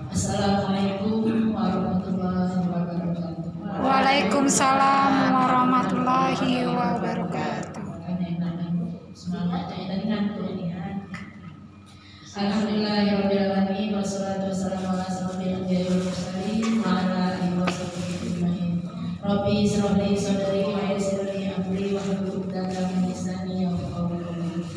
Assalamualaikum warahmatullahi wabarakatuh. Waalaikumsalam warahmatullahi wabarakatuh. Alhamdulillahirabbil alamin wassalatu wassalamu ala asyrofil anbiya'i wal mursalin wa ala alihi washabihi ajmain. Rabbi ishrah li sadri wa yassir li amri wahlul 'uqdatam min lisani yafqahu qawli.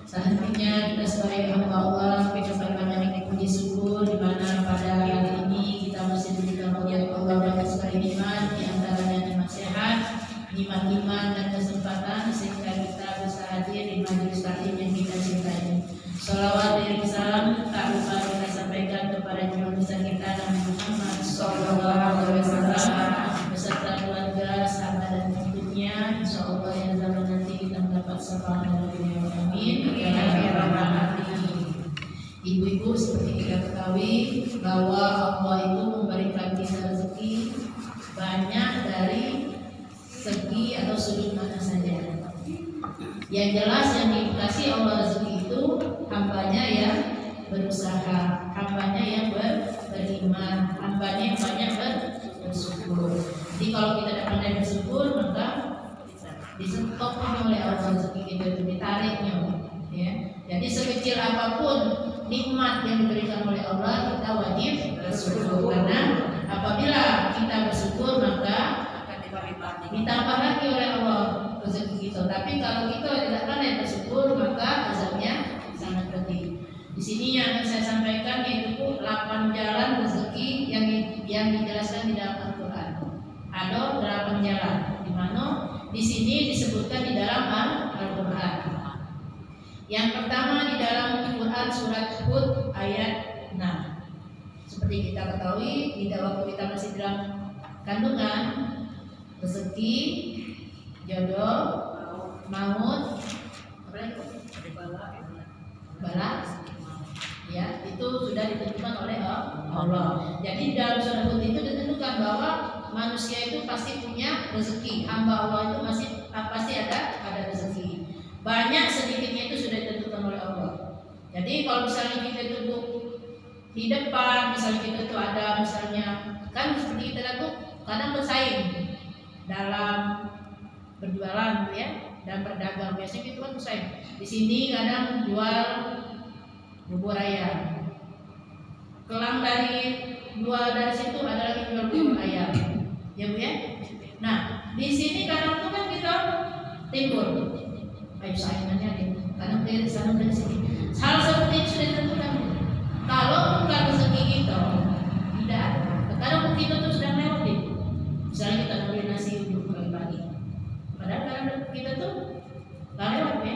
Selanjutnya kita sebagai hamba Allah kita banyak puji syukur di mana pada hari ini kita masih diberikan oleh Allah banyak sekali nikmat, di antaranya nikmat sehat, nikmat iman dan kesempatan sehingga kita bisa hadir di majelis taklim yang kita cintai. Salawat dan salam tak lupa kita sampaikan kepada junjungan besar kita Nabi Muhammad SAW beserta keluarga, sahabat dan pengikutnya. Insyaallah yang zaman nanti kita mendapat syafaat dari beliau. Amin. Ibu-ibu, seperti kita ketahui bahwa Allah itu memberikan kita rezeki banyak dari segi atau sudut mana saja. Yang jelas yang dikasih Allah rezeki itu hambanya yang berusaha, hambanya yang beriman, hambanya yang banyak bersyukur. Jadi kalau kita dapat dari bersyukur maka disetopnya oleh Allah rezeki kita itu, ditariknya, ya. Jadi sekecil apapun nikmat yang diberikan oleh Allah kita wajib bersyukur, karena apabila kita bersyukur maka ditambah lagi oleh Allah rezeki kita. Tapi kalau kita tidak pandai bersyukur maka azabnya sangat pedih. Di sini yang saya sampaikan yaitu 8 jalan rezeki yang dijelaskan di dalam Al-Qur'an. Ada 8 jalan di mana di sini disebutkan di dalam Al-Qur'an. Yang pertama di dalam Quran surat Hud ayat 6. Seperti kita ketahui, waktu kita masih dalam kandungan, rezeki, jodoh, maut, bala, ya itu sudah ditentukan oleh Allah. Jadi dalam surat Hud itu ditentukan bahwa manusia itu pasti punya rezeki, hamba Allah itu pasti ada rezeki. Banyak sedikitnya itu sudah ditentukan oleh Allah. Jadi kalau misalnya kita duduk di depan, misalnya kita tuh ada misalnya kan seperti kita tuh kadang bersaing dalam berjualan ya dan berdagang, biasanya kita kan bersaing. Di sini kadang jual bubur ayam. Kelang dari situ ada lagi jual bubur ayam. Ya Bu ya? Nah, di sini kadang tuh kan kita timbul ayo saingannya nih, kadang dari sana dari sini. Hal seperti itu sudah ditentukan. Kalau bukan rezeki kita, tidak ada. Kadang kita tuh sedang lewat nih. Misalnya kita beli nasi uduk pagi-pagi. Padahal kadang kita tuh nggak lewat ya.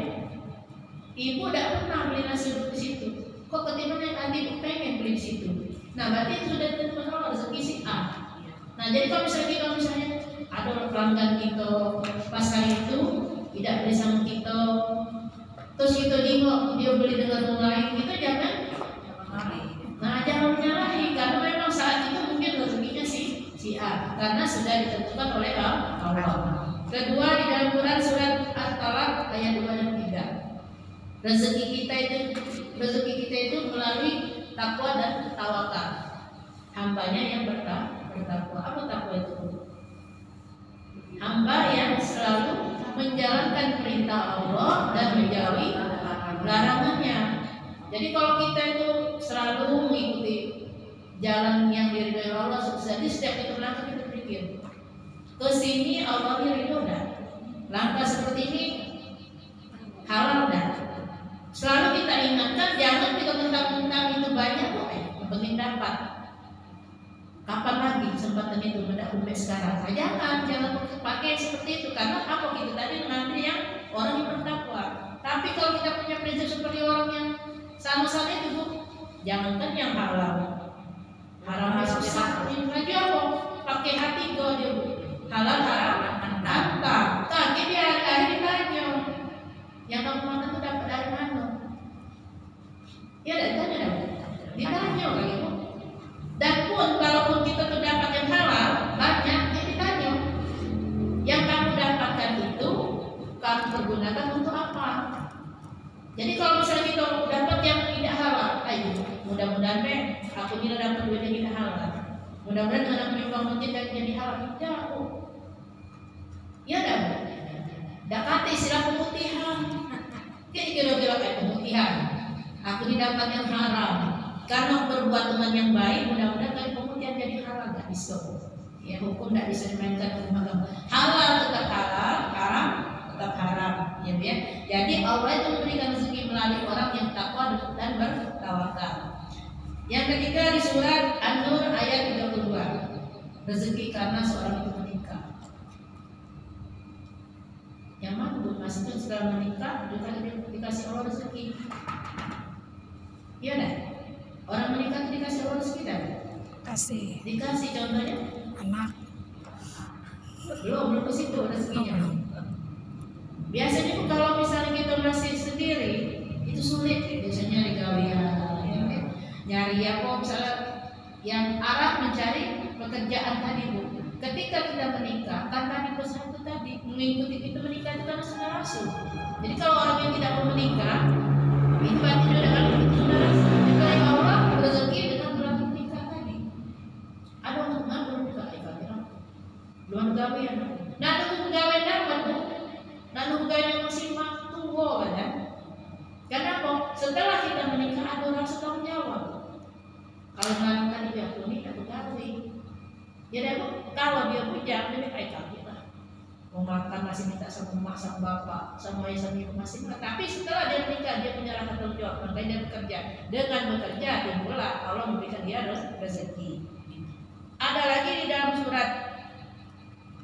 Ibu tidak pernah beli nasi uduk di situ. Kok ketimbang adik pengen beli di situ. Nah berarti itu sudah ditentukan oleh rezeki si A. Nah jadi kalau misalnya ada pelanggan kita pas hari itu tidak beli sama kita, terus kita jengok dia beli dengan orang lain, kita jangan menyalahi, karena memang saat itu mungkin rezekinya si A, karena sudah ditentukan oleh Allah. Kedua di dalam Quran surat At-Talaq ayat 2 dan 3, rezeki kita itu melalui takwa dan tawakal, hambanya yang bertakwa. Apa takwa itu? Hamba yang selalu menjalankan perintah Allah dan menjauhi larangannya. Jadi kalau kita itu selalu mengikuti jalan yang diridhoi Allah, jadi setiap kita melangkah kita berpikir ke sini Allah ridho dah, langkah seperti ini halal dah. Selalu kita ingatkan, jangan kita mentang-mentang itu banyak kok, penting dapat. Kapan lagi kesempatan itu mendapat sekarang? Jangan pakai seperti itu, karena apa, kita tadi mengambil yang orang yang bertakwa. Tapi kalau kita punya prinsip seperti orang yang sama-sama itu, Bu, jangankan yang halal, haram susah lagi apa? Pakai hati itu aja, Bu. Halal apa? Tapi dia ada ditanya, yang kamu makan itu dapat dari mana? Ya ditanya, ditanya lagi, Bu. Dan pun kalaupun kita tuh dapat yang halal banyak, ya ditanya yang kamu dapatkan itu kamu pergunakan untuk apa? Jadi kalau misalnya kita dapat yang tidak halal ibu? Mudah-mudahan aku ini dapat duit yang tidak halal. Mudah-mudahan dengan aku nyumbang masjid dan jadi halal. Tidak aku. Ya dah. Dah kata istilah pemutihan. Jadi kira-kira kayak pemutihan. Aku didapat yang haram. Karena berbuat teman yang baik, mudah-mudahan kali pemutihan jadi halal, nggak bisa. Ya hukum tidak bisa dimainkan hukum agama. Halal tetap halal, haram tetap haram. Ya, ya. Jadi Allah itu memberikan rezeki melalui orang yang takwa dan bertawakal. Yang ketiga di surat An-Nur ayat 32. Rezeki karena seorang itu menikah. Yang mana Bu Mas itu setelah menikah juga dikasih Allah rezeki. Iya dah. Orang menikah itu dikasih Allah rezeki dah. Dikasih contohnya anak. Belum ke situ rezekinya. Biasanya tuh kalau misalnya kita masih sendiri itu sulit biasanya nyari gawean, ya, nyari apa misalnya yang Arab mencari pekerjaan tadi Bu. Ketika kita menikah kan tadi pesan itu tadi mengikuti kita menikah itu karena sunnah Rasul. Jadi kalau orang yang tidak mau menikah itu berarti dia dengan sunnah Rasul. Diberi Allah rezeki dengan berlaku menikah tadi. Ada orang belum juga belum gawean. Nah itu gawean dapat Bu. Nah nunggunya maksimal tua kan? Kenapa? Setelah kita menikah ada rasa tanggung jawab. Kalau nggak tadi dia punya atau kawin, ya deh kalau dia punya dia kayak kawin lah. Mau makan masih minta sama emak sama bapak sama ayah sama ibu masih. Tapi setelah dia menikah dia punya rasa tanggung jawab. Makanya dia bekerja. Dengan bekerja dia pula Allah memberikan dia rezeki. Ada lagi di dalam surat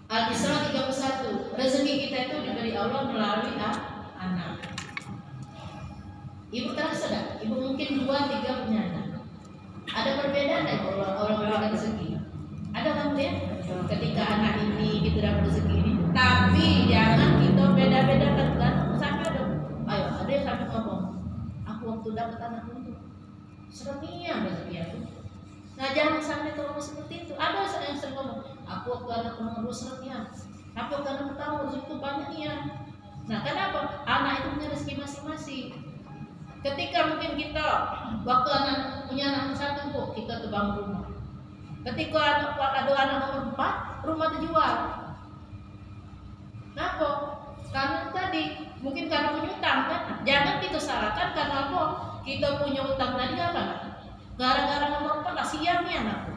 Al-Isra 31, rezeki kita itu diberi Allah melalui anak. Ibu terasa tak? Ibu mungkin 2-3 punya anak. Ada perbedaan tak Allah memberikan rezeki? Ada kan ya? Ketika anak ini kita dapat rezeki ini, tapi jangan kita beda-bedakan kan? Sampai ada, ayo ada yang sampai ngomong, aku waktu dapat anak itu seremia rezeki aku. Nah jangan sampai ngomong seperti itu. Ada yang sering ngomong, aku waktu anak nomor 2 seremia, aku waktu anak pertama rezeki itu banyak ya. Nah kenapa? Anak itu punya rezeki masing-masing. Ketika mungkin kita waktu anak punya anak 1 Bu, kita tuh bangun rumah. Ketika ada anak nomor 4, rumah terjual. Kenapa? Karena tadi mungkin karena punya utang kan. Jangan kita salahkan karena apa? Kita punya utang tadi apa? Gara-gara nomor 4 kasihan nih anak.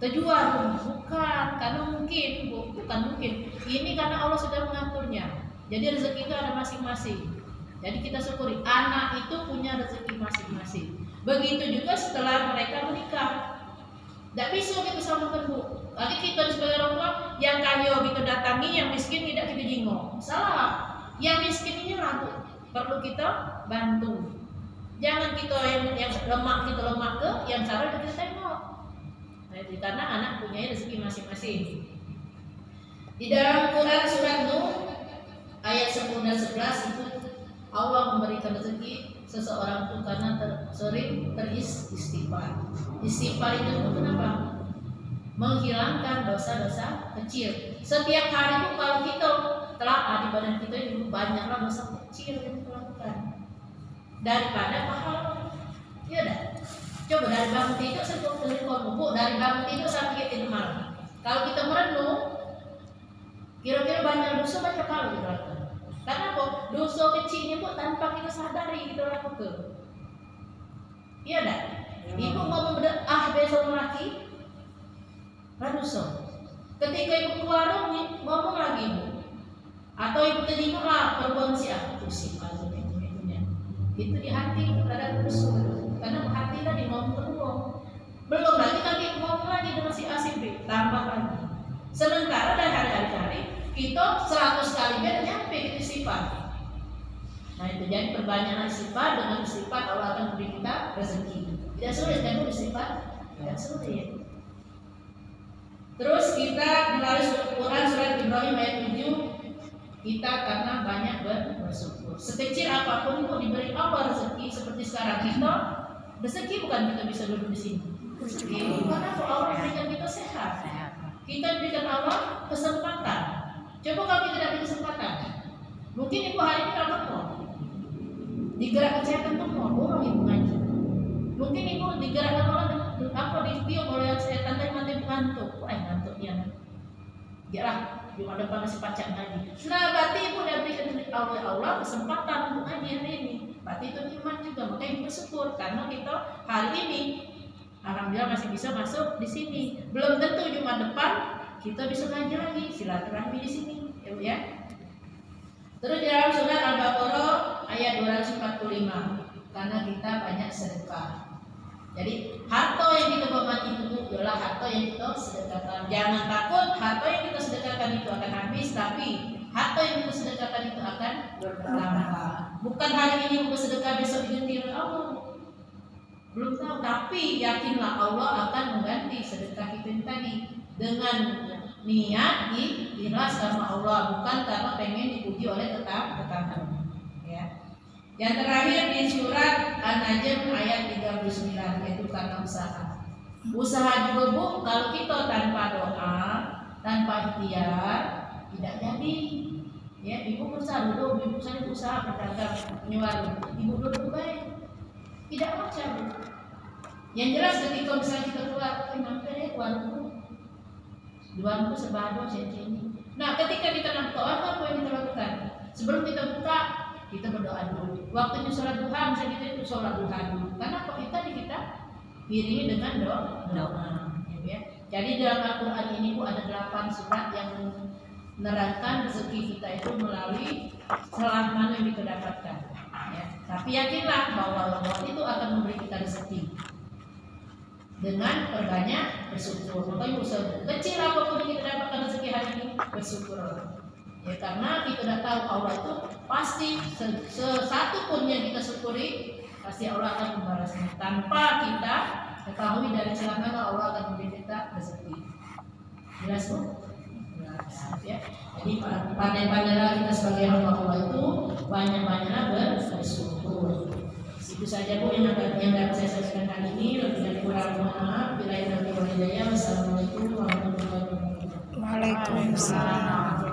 Terjual rumah. Bukan karena mungkin, bukan mungkin. Ini karena Allah sudah mengaturnya. Jadi rezeki itu ada masing-masing. Jadi kita syukuri anak itu punya rezeki masing-masing. Begitu juga setelah mereka menikah. Tidak bisa kita samakan Bu. Lagi kita sebagai orang tua yang kaya kita datangi, yang miskin tidak kita jingok. Salah. Yang miskin ini Bu, perlu kita bantu. Jangan kita yang lemah kita lemah ke, yang salah kita tengok. Nah, itu karena anak punya rezeki masing-masing. Di dalam Quran surat Nur ayat 10 dan 11 itu Allah memberikan rezeki seseorang itu karena sering beristighfar. Istighfar itu kenapa? Menghilangkan dosa-dosa kecil. Setiap hari itu kalau kita telah di badan kita itu banyaklah dosa kecil yang kita lakukan daripada pahala. Iya dah. Coba dari bangun tidur dari bangun tidur sampai tidur malam. Kalau kita merenung, kira-kira banyak dosa banyak kali kita lakukan. Karena kok dosa kecilnya Bu tanpa kita sadari kita lakukan. Iya dah. Ibu ngomong besok laki, dosa. Ketika ibu keluar ngomong lagi Bu, atau ibu terima lah perbuatan si aku sih kalau itu di hati ada dosa. Karena hati tadi ngomong kedua. Belum lagi kaki ngomong lagi dengan si A si B, tambah lagi. Sementara dari hari-hari kita 100 kali biar nyampe ke sifat. Nah itu jadi perbanyakan sifat dengan sifat Allah akan memberi kita rezeki. Tidak sulit kan bersifat? Tidak sulit. Terus kita melalui Quran surat Ibrahim ayat 7, kita karena banyak bersyukur. Sekecil apapun itu diberi Allah rezeki seperti sekarang kita. Rezeki bukan kita bisa duduk di sini. Rezeki karena Allah berikan kita sehat. Kita berikan Allah kesempatan. Coba kalau kita tidak ada kesempatan, mungkin ibu hari ini kalau ketemu digerak kesehatan ketemu orang ibu ngaji. Mungkin ibu digerakkan oleh apa ditiup oleh setan dan mati ngantuk. Ngantuk ya. Yalah, Jumat depan masih pacak ngaji. Nah, berarti ibu udah berikan oleh Allah kesempatan untuk ngaji hari ini. Berarti itu iman juga, makanya ibu bersyukur karena kita hari ini alhamdulillah masih bisa masuk di sini. Belum tentu Jumat depan kita bisa ngaji lagi, silaturahmi di sini, ya. Terus di dalam surat Al-Baqarah ayat 245, karena kita banyak sedekah. Jadi harta yang kita bawa itu adalah harta yang kita sedekahkan. Jangan takut harta yang kita sedekahkan itu akan habis, tapi harta yang kita sedekahkan itu akan bertambah. Bukan hari ini bersedekah besok diganti oleh Allah. Belum tahu, tapi yakinlah Allah akan mengganti sedekah kita tadi dengan niat ikhlas sama Allah, bukan karena pengen dipuji oleh tetangga. Ya. Yang terakhir di surat An-Najm ayat 39, yaitu karena usaha. Usaha juga bu, kalau kita tanpa doa, tanpa ikhtiar tidak jadi. Ya, ibu berusaha dulu, ibu saya usaha berdagang warung, ibu dulu baik, tidak macam. Yang jelas ketika misalnya kita keluar, nampak warungku sebado ini. Nah, ketika kita nak doa, apa yang kita lakukan? Sebelum kita buka, kita berdoa dulu. Waktunya sholat duha, misalnya kita itu sholat duha dulu. Karena kok kita iringi dengan doa. Ya. Jadi dalam Al-Quran ini bu ada 8 surat yang menerangkan rezeki kita itu melalui celah mana yang kita dapatkan. Ya. Tapi yakinlah bahwa Allah itu akan memberi kita rezeki dengan perbanyak bersyukur. Makanya usaha kecil apapun yang kita dapatkan rezeki hari ini, bersyukurlah. Ya, karena kita sudah tahu Allah itu pasti sesatu pun yang kita syukuri pasti Allah akan membalasnya tanpa kita ketahui dari celah mana Allah akan memberi kita rezeki. Jelas bu? Jelas ya. Jadi pandai-pandailah kita sebagai hamba Allah itu banyak-banyaklah bersyukur. Itu saja bu yang dapat saya sampaikan kali ini. Lebih dari kurang mohon maaf. Bila yang nanti walidaya. Wassalamualaikum warahmatullahi wabarakatuh. Waalaikumsalam.